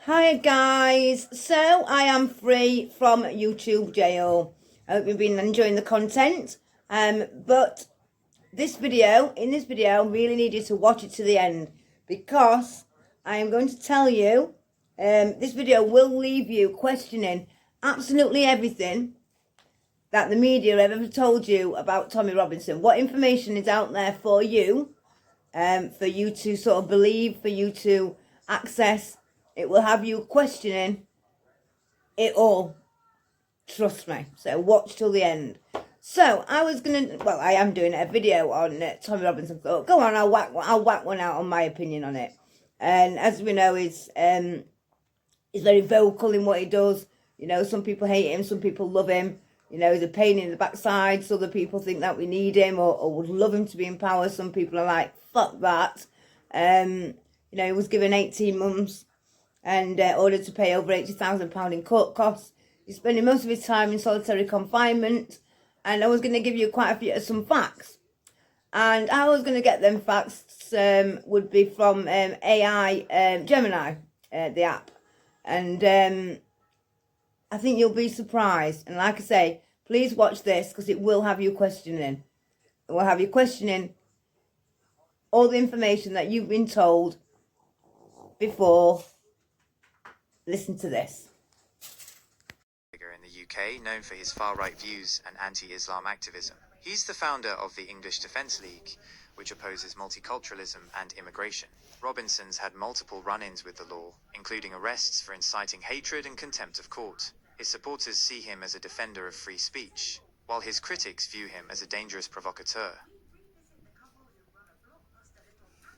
Hi guys, so I am free from YouTube jail. I hope you've been enjoying the content. But in this video, I really need you to watch it to the end because I am going to tell you. This video will leave you questioning absolutely everything that the media have ever told you about Tommy Robinson. What information is out there for you to sort of believe, for you to access. It will have you questioning it all. Trust me. So watch till the end. So I am doing a video on Tommy Robinson. So go on, I'll whack one out on my opinion on it. And as we know, he's very vocal in what he does. You know, some people hate him, some people love him. You know, he's a pain in the backside. So other people think that we need him or would love him to be in power. Some people are like, fuck that. You know, he was given 18 months and ordered to pay over £80,000 in court costs. He's spending most of his time in solitary confinement. And I was going to give you some facts. And how I was going to get them facts would be from AI Gemini, the app. And I think you'll be surprised. And like I say, please watch this because it will have you questioning. It will have you questioning all the information that you've been told before. Listen to this. In the UK, known for his far-right views and anti-Islam activism. He's the founder of the English Defence League, which opposes multiculturalism and immigration. Robinson's had multiple run-ins with the law, including arrests for inciting hatred and contempt of court. His supporters see him as a defender of free speech, while his critics view him as a dangerous provocateur.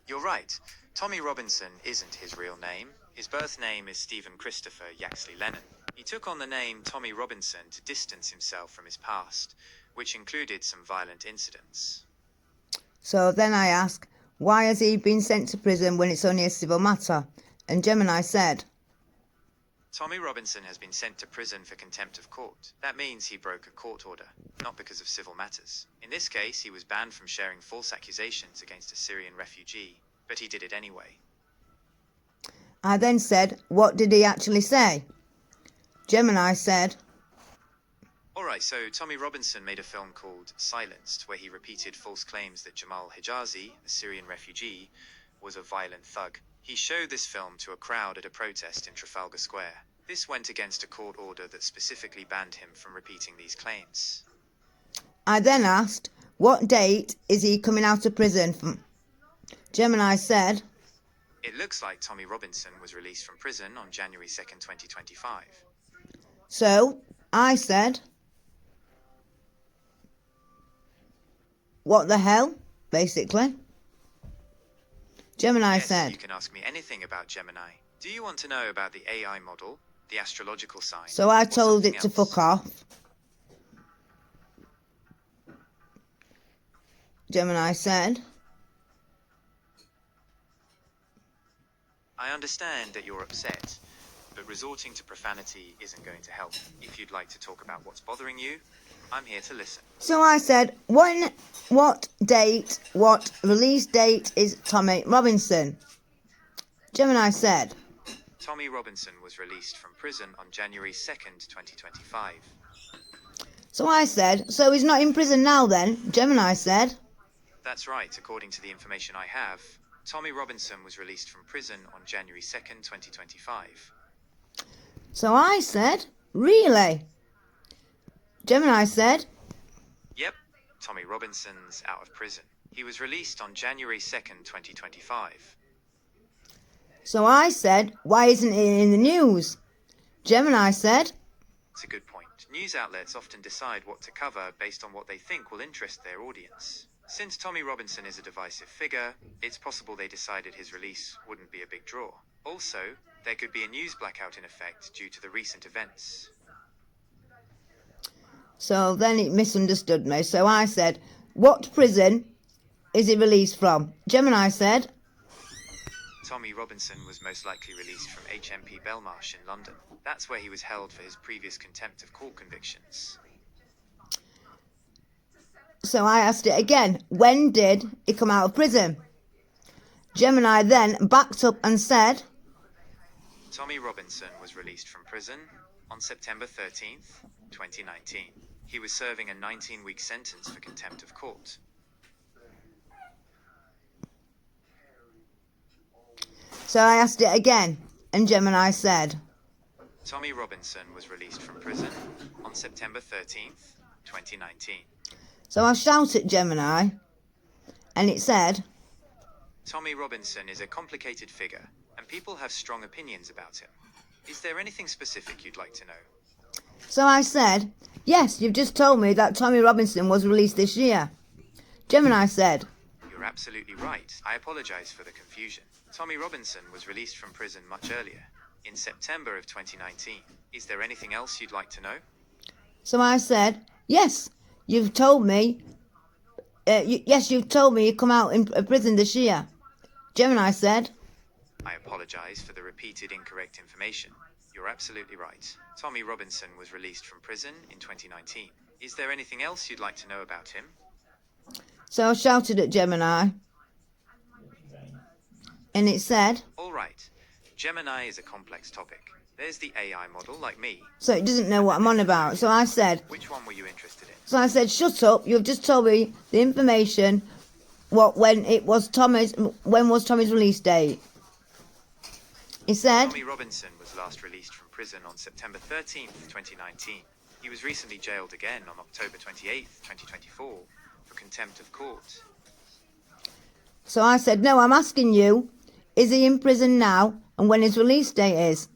You're right, Tommy Robinson isn't his real name. His birth name is Stephen Christopher Yaxley Lennon. He took on the name Tommy Robinson to distance himself from his past, which included some violent incidents. So then I ask, why has he been sent to prison when it's only a civil matter? And Gemini said, Tommy Robinson has been sent to prison for contempt of court. That means he broke a court order, not because of civil matters. In this case, he was banned from sharing false accusations against a Syrian refugee, but he did it anyway. I then said, what did he actually say? Gemini said, Alright, so Tommy Robinson made a film called Silenced, where he repeated false claims that Jamal Hijazi, a Syrian refugee, was a violent thug. He showed this film to a crowd at a protest in Trafalgar Square. This went against a court order that specifically banned him from repeating these claims. I then asked, what date is he coming out of prison from? Gemini said, It looks like Tommy Robinson was released from prison on January 2nd, 2025. So I said, what the hell, basically. Gemini Yes, said, you can ask me anything about Gemini. Do you want to know about the AI model, the astrological sign? So I told it to fuck off. Gemini said, I understand that you're upset, but resorting to profanity isn't going to help. If you'd like to talk about what's bothering you, I'm here to listen. So I said, what release date is Tommy Robinson? Gemini said, Tommy Robinson was released from prison on January 2nd, 2025. So I said, so he's not in prison now then? Gemini said, That's right, according to the information I have. Tommy Robinson was released from prison on January 2nd, 2025. So I said, really? Gemini said, Yep, Tommy Robinson's out of prison. He was released on January 2nd, 2025. So I said, why isn't it in the news? Gemini said, It's a good point. News outlets often decide what to cover based on what they think will interest their audience. Since Tommy Robinson is a divisive figure, it's possible they decided his release wouldn't be a big draw. Also, there could be a news blackout in effect due to the recent events. So then it misunderstood me. So I said, what prison is he released from? Gemini said, Tommy Robinson was most likely released from HMP Belmarsh in London. That's where he was held for his previous contempt of court convictions. So I asked it again, when did he come out of prison? Gemini then backed up and said, Tommy Robinson was released from prison on September 13th, 2019. He was serving a 19-week sentence for contempt of court. So I asked it again, and Gemini said, Tommy Robinson was released from prison on September 13th, 2019. So I shouted at Gemini, and it said, Tommy Robinson is a complicated figure, and people have strong opinions about him. Is there anything specific you'd like to know? So I said, yes, you've just told me that Tommy Robinson was released this year. Gemini said, You're absolutely right. I apologize for the confusion. Tommy Robinson was released from prison much earlier, in September of 2019. Is there anything else you'd like to know? So I said, yes, you've told me, you've told me you come out in prison this year. Gemini said, I apologize for the repeated incorrect information. You're absolutely right. Tommy Robinson was released from prison in 2019. Is there anything else you'd like to know about him? So I shouted at Gemini, and it said, All right. Gemini is a complex topic. There's the AI model like me. so it doesn't know what I'm on about. So I said, Which one were you interested in? so I said, shut up, you've just told me the information, when was Tommy's release date? He said, Tommy Robinson was last released from prison on September 13th, 2019. He was recently jailed again on October 28th, 2024, for contempt of court. so I said, no, I'm asking you, is he in prison now and when his release date is?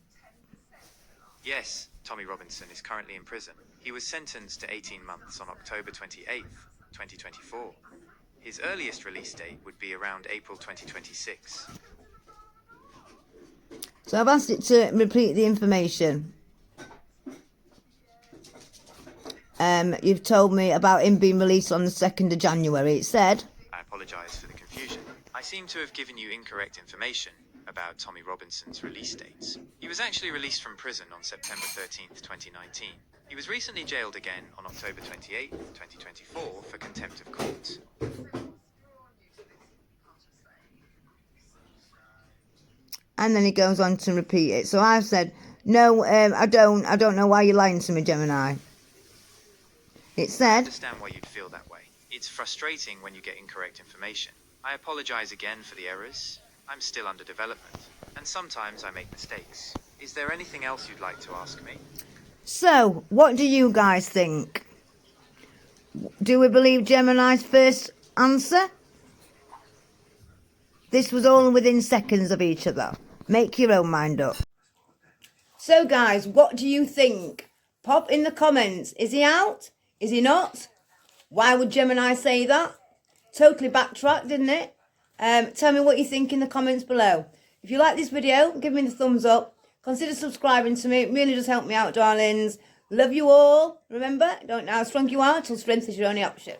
Yes, Tommy Robinson is currently in prison. He was sentenced to 18 months on October 28th, 2024. His earliest release date would be around April 2026. So I've asked it to repeat the information. You've told me about him being released on the 2nd of January. It said, I apologize for the confusion. I seem to have given you incorrect information about Tommy Robinson's release dates. He was actually released from prison on September 13th, 2019. He was recently jailed again on October 28th, 2024 for contempt of court. and then he goes on to repeat it. So I've said, no, I don't know why you're lying to me, Gemini. It I said, understand why you'd feel that way. It's frustrating when you get incorrect information. I apologize again for the errors. I'm still under development, and sometimes I make mistakes. Is there anything else you'd like to ask me? so what do you guys think? Do we believe Gemini's first answer? This was all within seconds of each other. Make your own mind up. So guys, what do you think? Pop in the comments. Is he out? Is he not? Why would Gemini say that? Totally backtracked, didn't it? Tell me what you think in the comments below. If you like this video, give me the thumbs up. Consider subscribing to me. It really does help me out, darlings. Love you all. Remember, don't know how strong you are till strength is your only option.